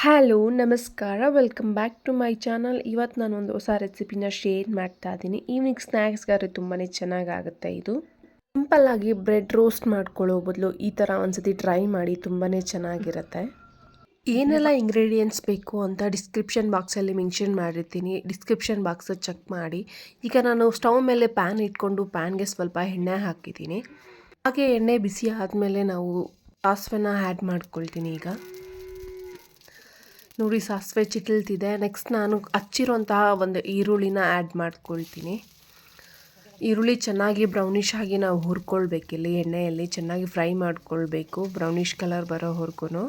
Hello ನಮಸ್ಕಾರ, welcome back to my channel. ಇವತ್ತು ನಾನೊಂದು ಹೊಸ ರೆಸಿಪಿನ ಶೇರ್ ಮಾಡ್ತಾ ಇದ್ದೀನಿ. ಈವ್ನಿಂಗ್ ಸ್ನ್ಯಾಕ್ಸ್ಗಾದ್ರೆ ತುಂಬಾ ಚೆನ್ನಾಗಾಗುತ್ತೆ. ಇದು ಸಿಂಪಲ್ಲಾಗಿ ಬ್ರೆಡ್ ರೋಸ್ಟ್ ಮಾಡ್ಕೊಳ್ಳೋ ಬದಲು ಈ ಥರ ಒಂದ್ಸತಿ ಟ್ರೈ ಮಾಡಿ, ತುಂಬಾ ಚೆನ್ನಾಗಿರುತ್ತೆ. ಏನೆಲ್ಲ ಇಂಗ್ರೀಡಿಯೆಂಟ್ಸ್ ಬೇಕು ಅಂತ ಡಿಸ್ಕ್ರಿಪ್ಷನ್ ಬಾಕ್ಸಲ್ಲಿ ಮೆನ್ಷನ್ ಮಾಡಿರ್ತೀನಿ. ಡಿಸ್ಕ್ರಿಪ್ಷನ್ ಬಾಕ್ಸ್ ಚೆಕ್ ಮಾಡಿ. ಈಗ ನಾನು ಸ್ಟವ್ ಮೇಲೆ ಪ್ಯಾನ್ ಇಟ್ಕೊಂಡು ಪ್ಯಾನ್ಗೆ ಸ್ವಲ್ಪ ಎಣ್ಣೆ ಹಾಕಿದ್ದೀನಿ. ಹಾಗೆ ಎಣ್ಣೆ ಬಿಸಿ ಆದಮೇಲೆ ನಾವು ಸಾಸಿವೆನ ಆ್ಯಡ್ ಮಾಡ್ಕೊಳ್ತೀನಿ. ಈಗ ನೋಡಿ, ಸಾಸಿವೆ ಚಿಟಲ್ತಿದೆ. ನೆಕ್ಸ್ಟ್ ನಾನು ಹಚ್ಚಿರೋಂತಹ ಒಂದು ಈರುಳ್ಳಿನ ಆ್ಯಡ್ ಮಾಡ್ಕೊಳ್ತೀನಿ. ಈರುಳ್ಳಿ ಚೆನ್ನಾಗಿ ಬ್ರೌನಿಷ್ ಆಗಿ ನಾವು ಹುರ್ಕೊಳ್ಬೇಕಿಲ್ಲಿ ಎಣ್ಣೆಯಲ್ಲಿ ಚೆನ್ನಾಗಿ ಫ್ರೈ ಮಾಡ್ಕೊಳ್ಬೇಕು, ಬ್ರೌನಿಷ್ ಕಲರ್ ಬರೋವರೆಗೂ.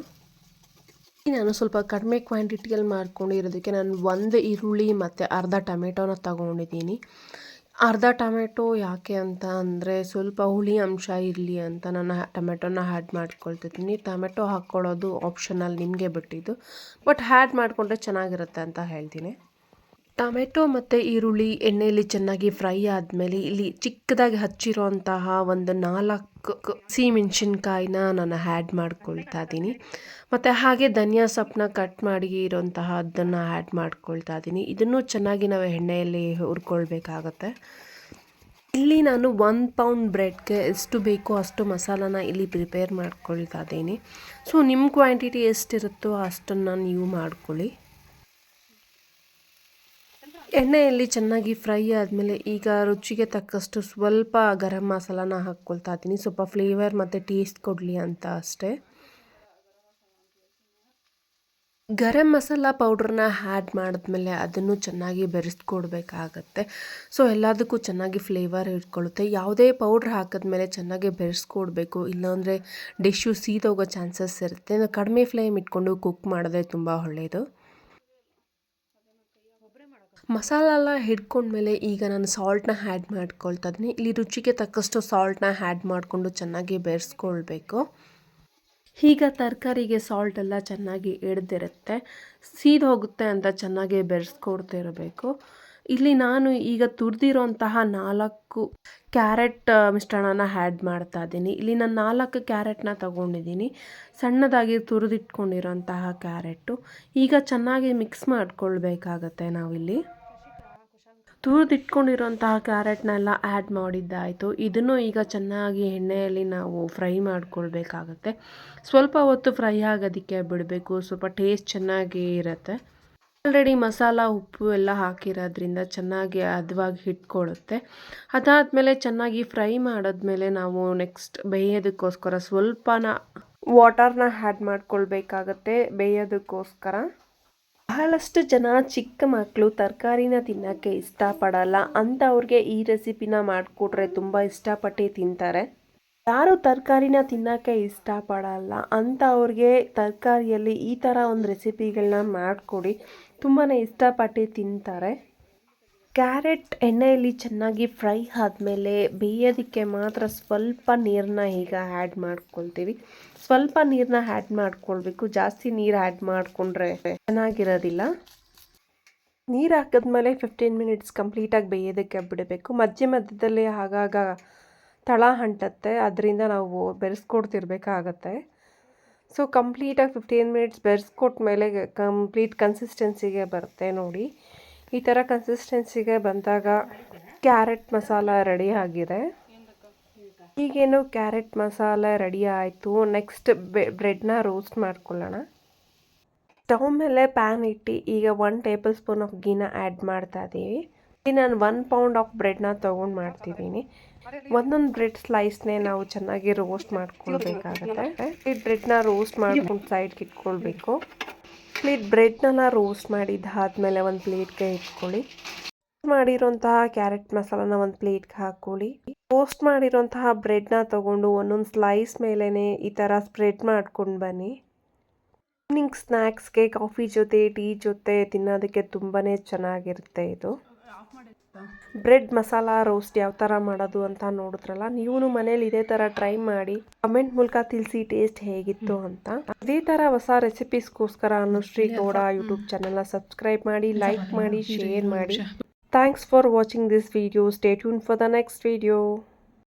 ನಾನು ಸ್ವಲ್ಪ ಕಡಿಮೆ ಕ್ವಾಂಟಿಟಿಯಲ್ಲಿ ಮಾಡ್ಕೊಂಡಿರೋದಕ್ಕೆ ನಾನು ಒಂದು ಈರುಳ್ಳಿ ಮತ್ತು ಅರ್ಧ ಟೊಮೆಟೊನ ತಗೊಂಡಿದ್ದೀನಿ. ಅರ್ಧ ಟೊಮೆಟೊ ಯಾಕೆ ಅಂತ ಅಂದರೆ ಸ್ವಲ್ಪ ಹುಳಿ ಅಂಶ ಇರಲಿ ಅಂತ ನಾನು ಟೊಮೆಟೊನ ಆ್ಯಡ್ ಮಾಡ್ಕೊಳ್ತಿದ್ದೀನಿ. ಟೊಮೆಟೊ ಹಾಕ್ಕೊಳ್ಳೋದು ಆಪ್ಷನಲ್, ನಿಮಗೆ ಬಿಟ್ಟಿದ್ದು, ಬಟ್ ಆ್ಯಡ್ ಮಾಡಿಕೊಂಡ್ರೆ ಚೆನ್ನಾಗಿರುತ್ತೆ ಅಂತ ಹೇಳ್ತೀನಿ. ಟೊಮೆಟೊ ಮತ್ತು ಈರುಳ್ಳಿ ಎಣ್ಣೆಯಲ್ಲಿ ಚೆನ್ನಾಗಿ ಫ್ರೈ ಆದಮೇಲೆ ಇಲ್ಲಿ ಚಿಕ್ಕದಾಗಿ ಹಚ್ಚಿರೋಂತಹ ಒಂದು 4 ಸಿಹಿಮೆಣಸಿನ್ಕಾಯಿನ ನಾನು ಆ್ಯಡ್ ಮಾಡ್ಕೊಳ್ತಾ ಇದ್ದೀನಿ. ಮತ್ತು ಹಾಗೆ ಧನಿಯಾ ಸೊಪ್ಪನ್ನ ಕಟ್ ಮಾಡಿ ಇರೋಂತಹ ಅದನ್ನು ಆ್ಯಡ್ ಮಾಡ್ಕೊಳ್ತಾ ಇದ್ದೀನಿ. ಇದನ್ನು ಚೆನ್ನಾಗಿ ನಾವು ಎಣ್ಣೆಯಲ್ಲಿ ಹುರ್ಕೊಳ್ಬೇಕಾಗತ್ತೆ. ಇಲ್ಲಿ ನಾನು 1 ಪೌಂಡ್ ಬ್ರೆಡ್ಗೆ ಎಷ್ಟು ಬೇಕೋ ಅಷ್ಟು ಮಸಾಲಾನ ಇಲ್ಲಿ ಪ್ರಿಪೇರ್ ಮಾಡ್ಕೊಳ್ತಾ ಇದ್ದೀನಿ. ಸೊ ನಿಮ್ಮ ಕ್ವಾಂಟಿಟಿ ಎಷ್ಟಿರುತ್ತೋ ಅಷ್ಟನ್ನು ನೀವು ಮಾಡ್ಕೊಳ್ಳಿ. ಎಣ್ಣೆಯಲ್ಲಿ ಚೆನ್ನಾಗಿ ಫ್ರೈ ಆದಮೇಲೆ ಈಗ ರುಚಿಗೆ ತಕ್ಕಷ್ಟು ಸ್ವಲ್ಪ ಗರಂ ಮಸಾಲಾನ ಹಾಕ್ಕೊಳ್ತಾ ಇದ್ದೀನಿ, ಸ್ವಲ್ಪ ಫ್ಲೇವರ್ ಮತ್ತು ಟೇಸ್ಟ್ ಕೊಡಲಿ ಅಂತ ಅಷ್ಟೇ. ಗರಂ ಮಸಾಲ ಪೌಡ್ರನ್ನ ಆ್ಯಡ್ ಮಾಡಿದ್ಮೇಲೆ ಅದನ್ನು ಚೆನ್ನಾಗಿ ಬೆರೆಸ್ಕೊಡ್ಬೇಕಾಗತ್ತೆ. ಸೊ ಎಲ್ಲದಕ್ಕೂ ಚೆನ್ನಾಗಿ ಫ್ಲೇವರ್ ಇಟ್ಕೊಳ್ಳುತ್ತೆ. ಯಾವುದೇ ಪೌಡ್ರ್ ಹಾಕಿದ್ಮೇಲೆ ಚೆನ್ನಾಗಿ ಬೆರೆಸ್ಕೊಡ್ಬೇಕು, ಇಲ್ಲಾಂದರೆ ಡಿಶ್ಶು ಸೀದೋಗೋ ಚಾನ್ಸಸ್ ಇರುತ್ತೆ. ಕಡಿಮೆ ಫ್ಲೇಮ್ ಇಟ್ಕೊಂಡು ಕುಕ್ ಮಾಡಿದ್ರೆ ತುಂಬ ಒಳ್ಳೆಯದು. ಮಸಾಲ ಎಲ್ಲ ಹಿಡ್ಕೊಂಡ್ಮೇಲೆ ಈಗ ನಾನು ಸಾಲ್ಟ್ನ ಆ್ಯಡ್ ಮಾಡ್ಕೊಳ್ತಾ ಇದ್ದೀನಿ. ಇಲ್ಲಿ ರುಚಿಗೆ ತಕ್ಕಷ್ಟು ಸಾಲ್ಟ್ನ ಆ್ಯಡ್ ಮಾಡಿಕೊಂಡು ಚೆನ್ನಾಗಿ ಬೆರೆಸ್ಕೊಳ್ಬೇಕು. ಈಗ ತರಕಾರಿಗೆ ಸಾಲ್ಟ್ ಎಲ್ಲ ಚೆನ್ನಾಗಿ ಹಿಡ್ದಿರುತ್ತೆ, ಸೀದ್ ಹೋಗುತ್ತೆ ಅಂತ ಚೆನ್ನಾಗಿ ಬೆರೆಸ್ಕೊಡ್ತಿರಬೇಕು. ಇಲ್ಲಿ ನಾನು ಈಗ ತುರಿದಿರೋಂತಹ 4 ಕ್ಯಾರೆಟ್ ಮಿಶ್ರಣನ ಆ್ಯಡ್ ಮಾಡ್ತಾ ಇದ್ದೀನಿ. ಇಲ್ಲಿ ನಾನು 4 ಕ್ಯಾರೆಟ್ನ ತೊಗೊಂಡಿದ್ದೀನಿ, ಸಣ್ಣದಾಗಿ ತುರಿದಿಟ್ಕೊಂಡಿರೋಂತಹ ಕ್ಯಾರೆಟು. ಈಗ ಚೆನ್ನಾಗಿ ಮಿಕ್ಸ್ ಮಾಡ್ಕೊಳ್ಬೇಕಾಗತ್ತೆ. ನಾವಿಲ್ಲಿ ತುರಿದಿಟ್ಕೊಂಡಿರೋಂತಹ ಕ್ಯಾರೆಟ್ನೆಲ್ಲ ಆ್ಯಡ್ ಮಾಡಿದ್ದಾಯಿತು. ಇದನ್ನು ಈಗ ಚೆನ್ನಾಗಿ ಎಣ್ಣೆಯಲ್ಲಿ ನಾವು ಫ್ರೈ ಮಾಡ್ಕೊಳ್ಬೇಕಾಗತ್ತೆ. ಸ್ವಲ್ಪ ಹೊತ್ತು ಫ್ರೈ ಆಗೋದಕ್ಕೆ ಬಿಡಬೇಕು, ಸ್ವಲ್ಪ ಟೇಸ್ಟ್ ಚೆನ್ನಾಗಿ ಇರುತ್ತೆ. ಆಲ್ರೆಡಿ ಮಸಾಲ ಉಪ್ಪು ಎಲ್ಲ ಹಾಕಿರೋದ್ರಿಂದ ಚೆನ್ನಾಗಿ ಹದವಾಗಿ ಹಿಡ್ಕೊಳ್ಳುತ್ತೆ. ಅದಾದಮೇಲೆ ಚೆನ್ನಾಗಿ ಫ್ರೈ ಮಾಡಿದ್ಮೇಲೆ ನಾವು ನೆಕ್ಸ್ಟ್ ಬೇಯೋದಕ್ಕೋಸ್ಕರ ಸ್ವಲ್ಪನ ವಾಟರ್ನ ಆ್ಯಡ್ ಮಾಡ್ಕೊಳ್ಬೇಕಾಗತ್ತೆ ಬೇಯೋದಕ್ಕೋಸ್ಕರ. ಬಹಳಷ್ಟು ಜನ ಚಿಕ್ಕ ಮಕ್ಕಳು ತರಕಾರಿನ ತಿನ್ನೋಕ್ಕೆ ಇಷ್ಟಪಡಲ್ಲ. ಅಂಥವ್ರಿಗೆ ಈ ರೆಸಿಪಿನ ಮಾಡಿಕೊಟ್ರೆ ತುಂಬ ಇಷ್ಟಪಟ್ಟು ತಿಂತಾರೆ. ಯಾರು ತರಕಾರಿನ ತಿನ್ನೋಕ್ಕೆ ಇಷ್ಟಪಡಲ್ಲ ಅಂಥವ್ರಿಗೆ ತರಕಾರಿಯಲ್ಲಿ ಈ ಥರ ಒಂದು ರೆಸಿಪಿಗಳನ್ನ ಮಾಡಿಕೊಡಿ, ತುಂಬಾ ಇಷ್ಟಪಟ್ಟು ತಿಂತಾರೆ. ಕ್ಯಾರೆಟ್ ಎಣ್ಣೆಯಲ್ಲಿ ಚೆನ್ನಾಗಿ ಫ್ರೈ ಆದಮೇಲೆ ಬೇಯೋದಕ್ಕೆ ಮಾತ್ರ ಸ್ವಲ್ಪ ನೀರನ್ನ ಈಗ ಆ್ಯಡ್ ಮಾಡ್ಕೊಳ್ತೀವಿ. ಸ್ವಲ್ಪ ನೀರನ್ನ ಆ್ಯಡ್ ಮಾಡ್ಕೊಳ್ಬೇಕು, ಜಾಸ್ತಿ ನೀರು ಆ್ಯಡ್ ಮಾಡಿಕೊಂಡ್ರೆ ಚೆನ್ನಾಗಿರೋದಿಲ್ಲ. ನೀರು ಹಾಕಿದ್ಮೇಲೆ 15 ಮಿನಿಟ್ಸ್ ಕಂಪ್ಲೀಟಾಗಿ ಬೇಯೋದಕ್ಕೆ ಬಿಡಬೇಕು. ಮಧ್ಯದಲ್ಲಿ ಆಗಾಗ ತಳ ಅಂಟತ್ತೆ, ಅದರಿಂದ ನಾವು ಬೆರೆಸ್ಕೊಡ್ತಿರ್ಬೇಕಾಗತ್ತೆ. ಸೊ ಕಂಪ್ಲೀಟಾಗಿ 15 ಮಿನಿಟ್ಸ್ ಬೆರೆಸ್ಕೊಟ್ಮೇಲೆ ಕಂಪ್ಲೀಟ್ ಕನ್ಸಿಸ್ಟೆನ್ಸಿಗೆ ಬರುತ್ತೆ. ನೋಡಿ, ಈ ಥರ ಕನ್ಸಿಸ್ಟೆನ್ಸಿಗೆ ಬಂದಾಗ ಕ್ಯಾರೆಟ್ ಮಸಾಲ ರೆಡಿ ಆಗಿದೆ. ಈಗೇನು ಕ್ಯಾರೆಟ್ ಮಸಾಲ ರೆಡಿ ಆಯಿತು. ನೆಕ್ಸ್ಟ್ ಬ್ರೆಡ್ನ ರೋಸ್ಟ್ ಮಾಡ್ಕೊಳ್ಳೋಣ. ಸ್ಟವ್ ಮೇಲೆ ಪ್ಯಾನ್ ಇಟ್ಟು ಈಗ 1 ಟೇಬಲ್ ಸ್ಪೂನ್ ಆಫ್ ಗೀನ ಆ್ಯಡ್ ಮಾಡ್ತಾ ಇದ್ದೀವಿ. ಇಲ್ಲಿ ನಾನು 1 ಪೌಂಡ್ ಆಫ್ ಬ್ರೆಡ್ನ ತೊಗೊಂಡು ಮಾಡ್ತಿದ್ದೀನಿ. ಒಂದೊಂದು ಬ್ರೆಡ್ ಸ್ಲೈಸ್ನೇ ನಾವು ಚೆನ್ನಾಗಿ ರೋಸ್ಟ್ ಮಾಡ್ಕೊಳ್ಬೇಕಾಗತ್ತೆ. ಈ ಬ್ರೆಡ್ನ ರೋಸ್ಟ್ ಮಾಡ್ಕೊಂಡು ಸೈಡ್ಗೆ ಇಟ್ಕೊಳ್ಬೇಕು. ಬ್ರೆಡ್ನೆಲ್ಲ ರೋಸ್ಟ್ ಮಾಡಿದ್ದಾದಮೇಲೆ ಒಂದು ಪ್ಲೇಟ್ಗೆ ಇಟ್ಕೊಳ್ಳಿ. ಮಾಡಿರೋಂತಹ ಕ್ಯಾರೆಟ್ ಮಸಾಲಾನ ಒಂದು ಪ್ಲೇಟ್ಗೆ ಹಾಕ್ಕೊಳ್ಳಿ. ರೋಸ್ಟ್ ಮಾಡಿರೋಂತಹ ಬ್ರೆಡ್ನ ತೊಗೊಂಡು ಒಂದೊಂದು ಸ್ಲೈಸ್ ಮೇಲೇ ಈ ಥರ ಸ್ಪ್ರೆಡ್ ಮಾಡ್ಕೊಂಡು ಬನ್ನಿ. ಈವ್ನಿಂಗ್ ಸ್ನ್ಯಾಕ್ಸ್ಗೆ ಕಾಫಿ ಜೊತೆ ಟೀ ಜೊತೆ ತಿನ್ನೋದಕ್ಕೆ ತುಂಬಾ ಚೆನ್ನಾಗಿರುತ್ತೆ ಇದು. ಬ್ರೆಡ್ ಮಸಾಲ ರೋಸ್ಟ್ ಯಾವ ಥರ ಮಾಡೋದು ಅಂತ ನೋಡಿದ್ರಲ್ಲ, ನೀವು ಮನೇಲಿ ಇದೇ ಥರ ಟ್ರೈ ಮಾಡಿ ಕಮೆಂಟ್ ಮೂಲಕ ತಿಳಿಸಿ ಟೇಸ್ಟ್ ಹೇಗಿತ್ತು ಅಂತ. ಇದೇ ಥರ ಹೊಸ ರೆಸಿಪೀಸ್ಗೋಸ್ಕರ ಅನುಶ್ರೀ ಗೌಡ ಯೂಟ್ಯೂಬ್ ಚಾನೆಲ್ನ ಸಬ್ಸ್ಕ್ರೈಬ್ ಮಾಡಿ, ಲೈಕ್ ಮಾಡಿ, ಶೇರ್ ಮಾಡಿ. Thanks for watching this video. Stay tune for the next video.